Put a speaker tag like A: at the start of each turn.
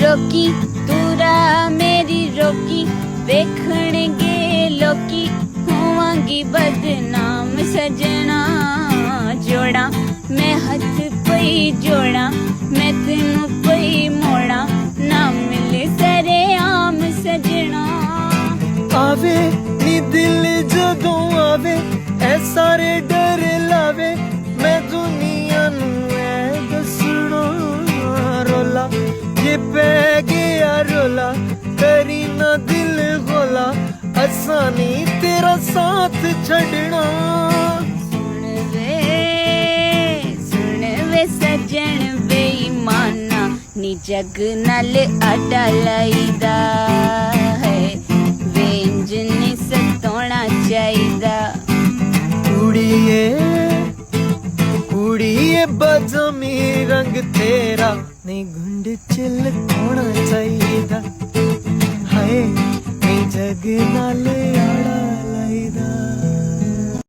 A: रोकी तू राह मेरी रोकी वेखणगे लोकी होवांगी बदनाम सजना जोड़ा मैं हथ पई जोड़ा मैं तेनू पई मोड़ा ना मिले सरे आम सजना
B: आवे नी दिल जदों आवे ऐ सारे डर लावे मैं दुनिया नू ऐ दसना रोला जे पै गया रोला करी ना दिल गोला असा नी तेरा साथ छड़ना
A: सुन वे सजन बेईमाना नी जग नाल आडा लाईदा है वेंज नी सतोना चाहिदा
B: कुड़िए कुड़िए बजमी रंग तेरा नहीं गुंड चिल होना चाहिए हाय नहीं जग नाल